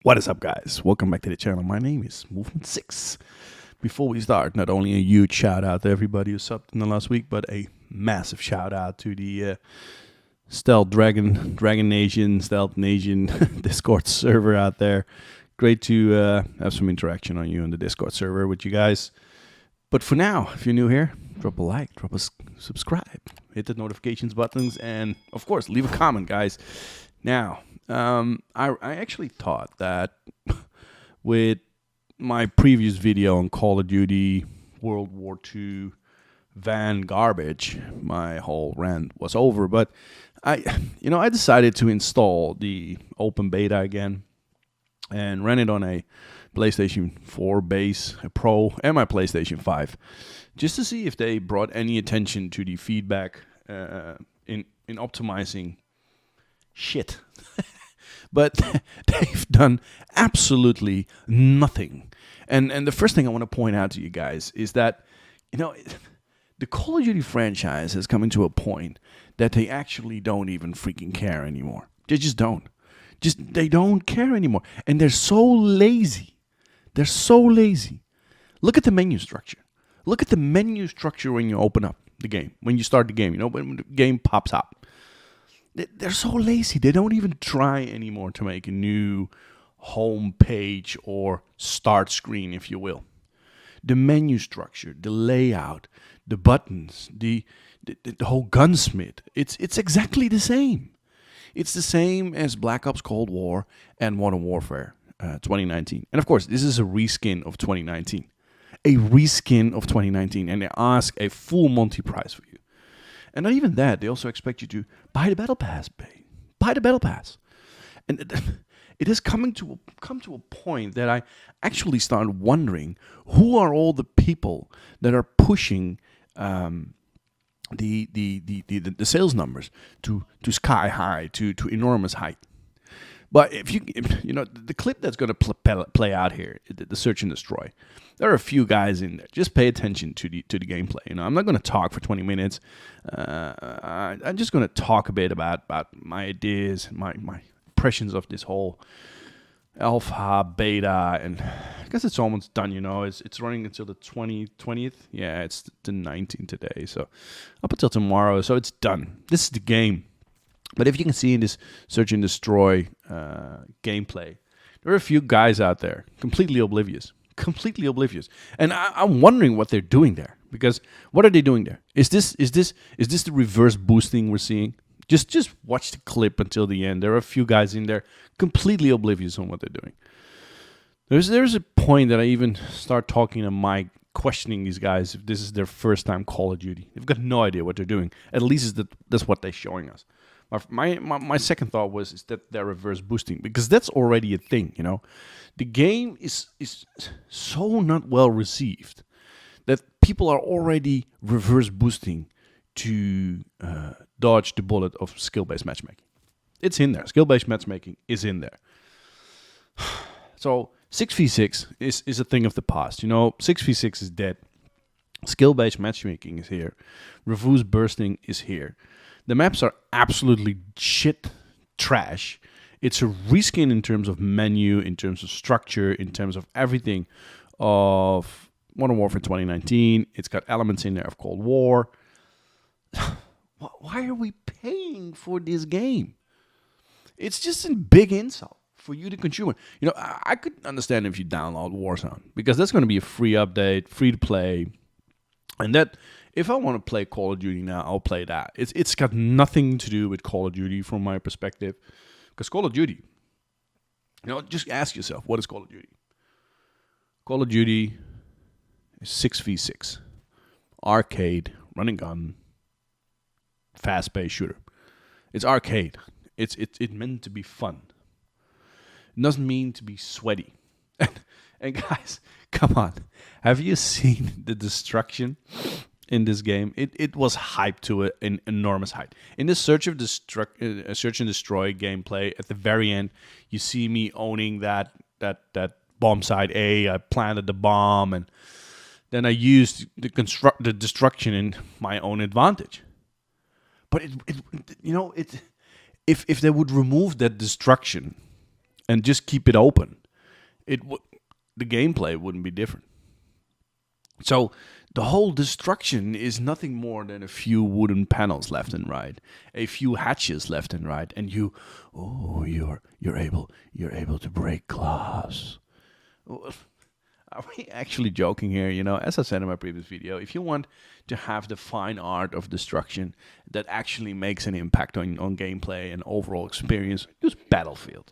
What is up, guys? Welcome back to the channel. My name is Movement 6. Before we start, not only a huge shout out to everybody who subbed in the last week, but a massive shout out to the Stealth Dragon Nation, Stealth Nation Discord server out there. Great to have some interaction on you on the Discord server with you guys. But for now, if you're new here, drop a like, drop a subscribe, hit the notifications buttons, and of course, leave a comment, guys. Now, I actually thought that with my previous video on Call of Duty World War II van garbage, my whole rant was over. But I decided to install the open beta again and ran it on a PlayStation 4 base, a Pro, and my PlayStation 5, just to see if they brought any attention to the feedback in optimizing shit. But they've done absolutely nothing. And the first thing I want to point out to you guys is that, the Call of Duty franchise has come into a point that they actually don't even freaking care anymore. They just don't. They don't care anymore. And they're so lazy. They're so lazy. Look at the menu structure. Look at the menu structure when you open up the game, when you start the game, when the game pops up. They're so lazy. They don't even try anymore to make a new home page or start screen, if you will. The menu structure, the layout, the buttons, the whole gunsmith, it's exactly the same. It's the same as Black Ops Cold War and Modern Warfare 2019. And of course, this is a reskin of 2019. A reskin of 2019. And they ask a full Monty price for you. And not even that, they also expect you to buy the Battle Pass, babe. Buy the Battle Pass. And it has come to a point that I actually started wondering who are all the people that are pushing the sales numbers to sky high, to enormous height. But if the clip that's going to play out here, the search and destroy, there are a few guys in there. Just pay attention to the gameplay. I'm not going to talk for 20 minutes. I'm just going to talk a bit about my ideas and my impressions of this whole alpha, beta, and I guess it's almost done. It's running until the 20th. Yeah, it's the 19th today, so up until tomorrow. So it's done. This is the game. But if you can see in this search and destroy gameplay, there are a few guys out there completely oblivious. And I'm wondering what they're doing there, because what are they doing there? Is this the reverse boosting we're seeing? Just watch the clip until the end. There are a few guys in there completely oblivious on what they're doing. There's a point that I even start talking to Mike, questioning these guys if this is their first time Call of Duty. They've got no idea what they're doing. At least that's what they're showing us. My second thought is that they're reverse boosting, because that's already a thing. The game is so not well received that people are already reverse boosting to dodge the bullet of skill-based matchmaking. It's in there. Skill-based matchmaking is in there. So 6v6 is a thing of the past. 6v6 is dead. Skill-based matchmaking is here. Reverse bursting is here. The maps are absolutely shit trash. It's a reskin in terms of menu, in terms of structure, in terms of everything of Modern Warfare 2019. It's got elements in there of Cold War. Why are we paying for this game? It's just a big insult for you to consume it. I could understand if you download Warzone, because that's going to be a free update, free to play. And that, if I want to play Call of Duty now, I'll play that. It's got nothing to do with Call of Duty from my perspective. Because Call of Duty, just ask yourself, what is Call of Duty? Call of Duty is 6v6. Arcade, run and gun, fast-paced shooter. It's arcade. It's meant to be fun. It doesn't mean to be sweaty. And guys, come on. Have you seen the destruction in this game? It was hyped to an enormous height. In the search and destroy gameplay, at the very end, you see me owning that bomb site A. I planted the bomb, and then I used the destruction in my own advantage. But if they would remove that destruction and just keep it open, the gameplay wouldn't be different. So the whole destruction is nothing more than a few wooden panels left and right, a few hatches left and right, and you're able to break glass. Are we actually joking here? You know, as I said in my previous video, if you want to have the fine art of destruction that actually makes an impact on gameplay and overall experience, use Battlefield.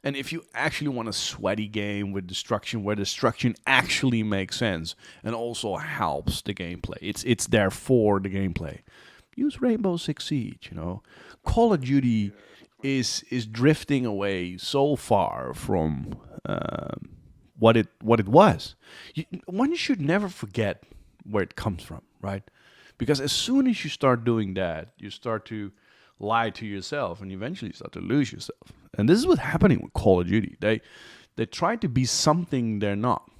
And if you actually want a sweaty game with destruction, where destruction actually makes sense and also helps the gameplay, it's there for the gameplay, use Rainbow Six Siege. You know, Call of Duty is drifting away so far from what it was. One should never forget where it comes from, right? Because as soon as you start doing that, you start to lie to yourself, and eventually start to lose yourself. And this is what's happening with Call of Duty. They try to be something they're not.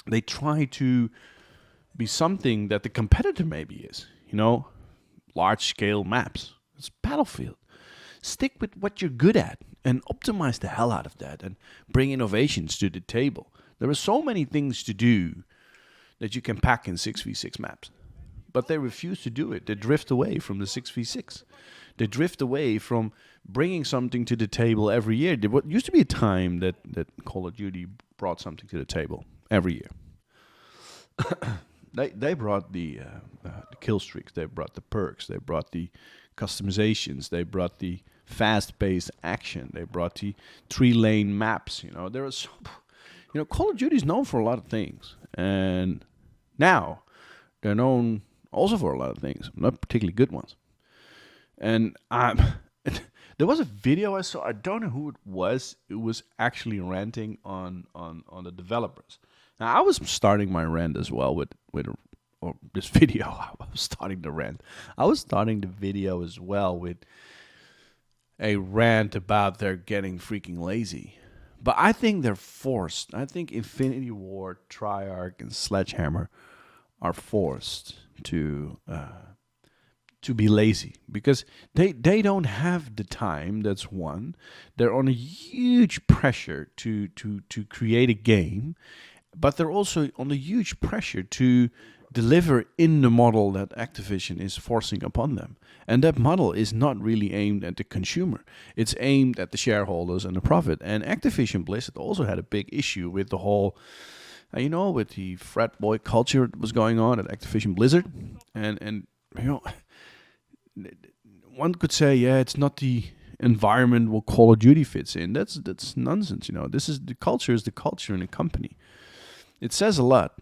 They try to be something that the competitor maybe is. You know, large scale maps. It's Battlefield. Stick with what you're good at and optimize the hell out of that and bring innovations to the table. There are so many things to do that you can pack in 6v6 maps. But they refuse to do it. They drift away from the 6v6. They drift away from bringing something to the table every year. There used to be a time that Call of Duty brought something to the table every year. They brought the kill streaks. They brought the perks. They brought the customizations. They brought the fast-paced action. They brought the 3-lane maps. You know, Call of Duty is known for a lot of things, and now they're known also for a lot of things, not particularly good ones. And there was a video I saw. I don't know who it was. It was actually ranting on the developers. Now I was starting my rant as well with this video. I was starting the rant. I was starting the video as well with a rant about they're getting freaking lazy. But I think they're forced. I think Infinity Ward, Treyarch, and Sledgehammer are forced to be lazy because they don't have the time. That's one. They're on a huge pressure to create a game, but they're also on a huge pressure to deliver in the model that Activision is forcing upon them. And that model is not really aimed at the consumer. It's aimed at the shareholders and the profit. And Activision Blizzard also had a big issue with the whole, with the frat boy culture that was going on at Activision Blizzard. And one could say, it's not the environment where Call of Duty fits in. That's nonsense. The culture is the culture in a company. It says a lot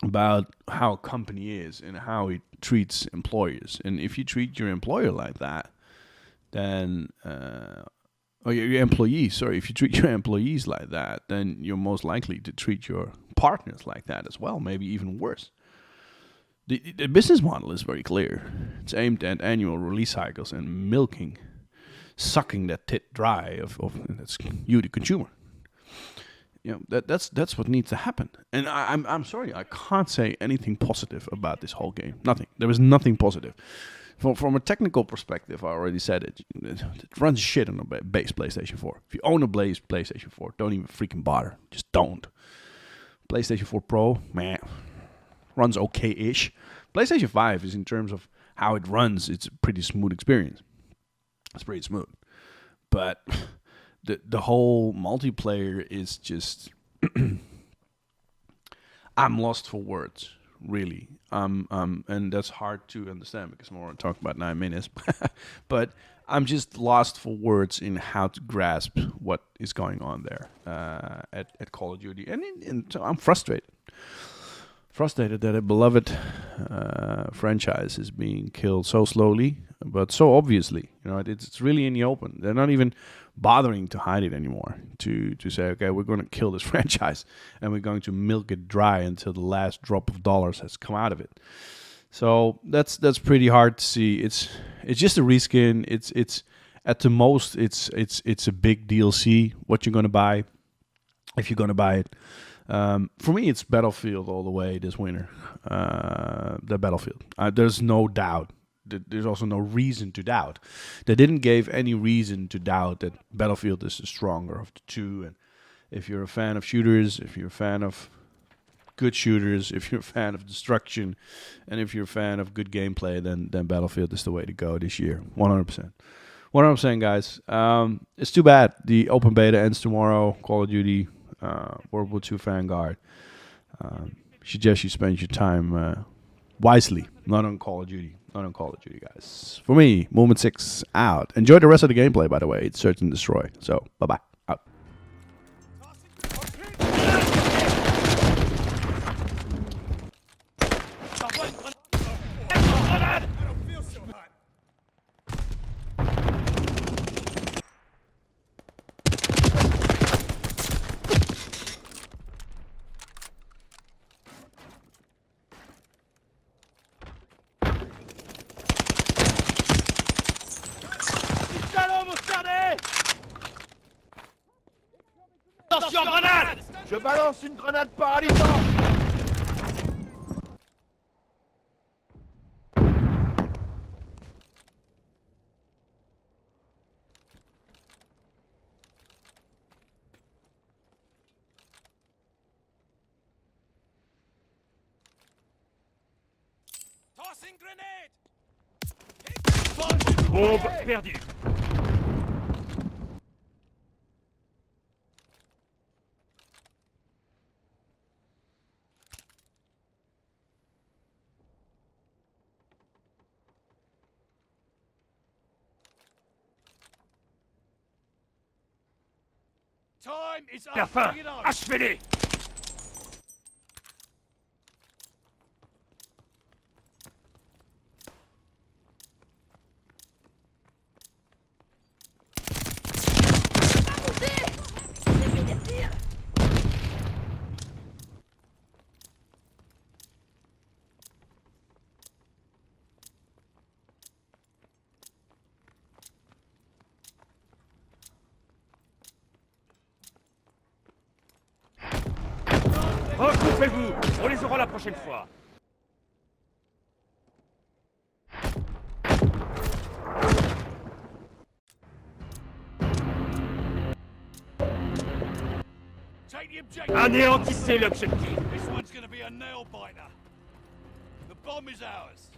about how a company is and how it treats employers. And if you treat your employer like that, then your employees, sorry, if you treat your employees like that, then you're most likely to treat your partners like that as well, maybe even worse. The business model is very clear. It's aimed at annual release cycles and sucking that tit dry of that's you, the consumer. That's what needs to happen. And I'm sorry, I can't say anything positive about this whole game. Nothing. There is nothing positive. From a technical perspective, I already said it. It runs shit on a base PlayStation 4. If you own a base PlayStation 4, don't even freaking bother. Just don't. PlayStation 4 Pro, man, runs okay-ish. PlayStation 5 is, in terms of how it runs, it's a pretty smooth experience. It's pretty smooth. But the whole multiplayer is just I'm lost for words, really. And that's hard to understand because I'm going to talk about 9 minutes. But I'm just lost for words in how to grasp what is going on there at Call of Duty. And so I'm frustrated. Frustrated that a beloved franchise is being killed so slowly, but so obviously. It's really in the open. They're not even bothering to hide it anymore. To say, okay, we're going to kill this franchise, and we're going to milk it dry until the last drop of dollars has come out of it. So that's pretty hard to see. It's just a reskin. It's at the most it's a big DLC. What you're going to buy, if you're going to buy it. For me, it's Battlefield all the way this winter. The Battlefield. There's no doubt there's also no reason to doubt. They didn't give any reason to doubt that Battlefield is the stronger of the two. And if you're a fan of shooters, if you're a fan of good shooters, if you're a fan of destruction, and if you're a fan of good gameplay, then Battlefield is the way to go this year. 100%. 100%, guys. It's too bad the open beta ends tomorrow. Call of Duty, World War II Vanguard. Suggest you spend your time wisely, not on Call of Duty. Not on Call of Duty, guys. For me, Movement 6 out. Enjoy the rest of the gameplay, by the way. It's Search and Destroy. So, bye-bye. Out. Attention, grenade! Je balance une grenade paralysante! Tossing grenade! Bombe perdue! Time is La up! fin! Bring it on! Achevez-les! Regroupez-vous! On les aura la prochaine fois! Take the objective! Anéantissez l'objectif! This one's gonna be a nail-biter. The bomb is ours.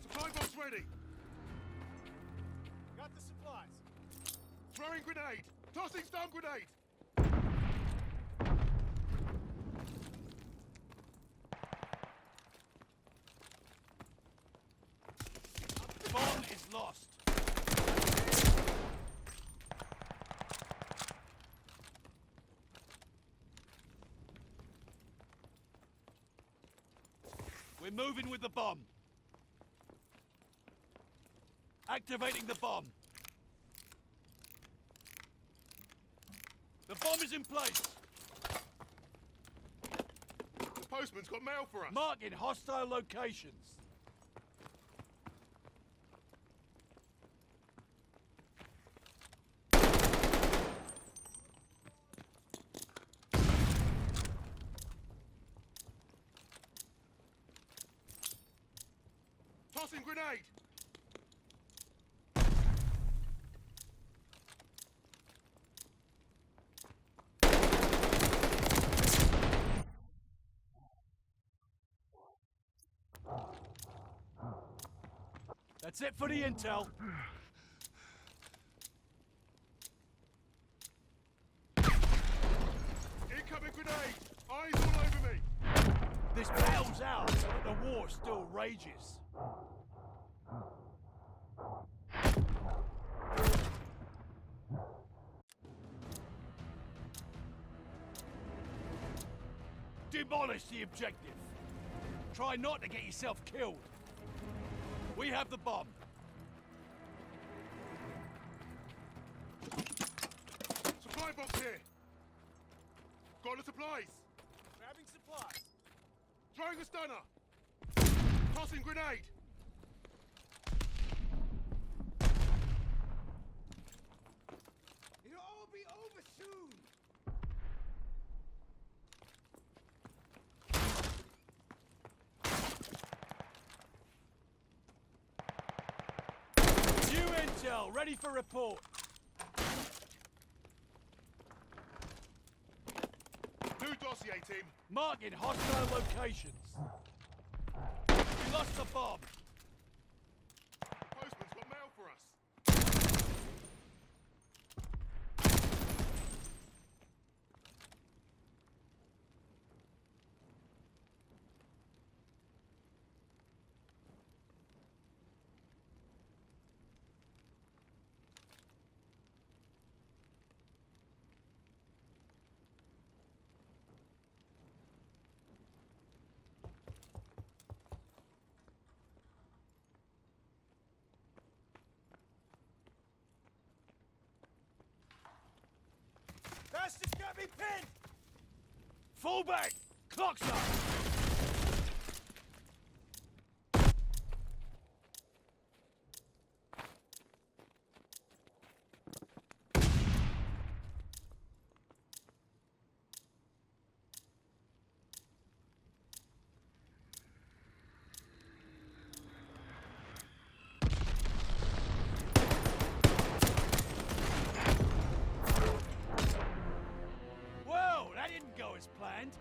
Supply box ready. Got the supplies. Throwing grenade. Tossing stun grenade. Bomb is lost. We're moving with the bomb. Activating the bomb. The bomb is in place. The postman's got mail for us. Marking hostile locations. Tossing grenade. That's it for the intel. Incoming grenade. Eyes all over me. This battle's ours, but the war still rages. Demolish the objective. Try not to get yourself killed. We have the bomb. Supply box here. Got the supplies. Grabbing supplies. Throwing a stunner. Tossing grenade. It'll all be over soon. intel, ready for report. New dossier, team. Marking hostile locations. We lost the bomb. Postman's got mail for us. Bastards got me pinned! Fall back! Clock's up! Well, that didn't go as planned.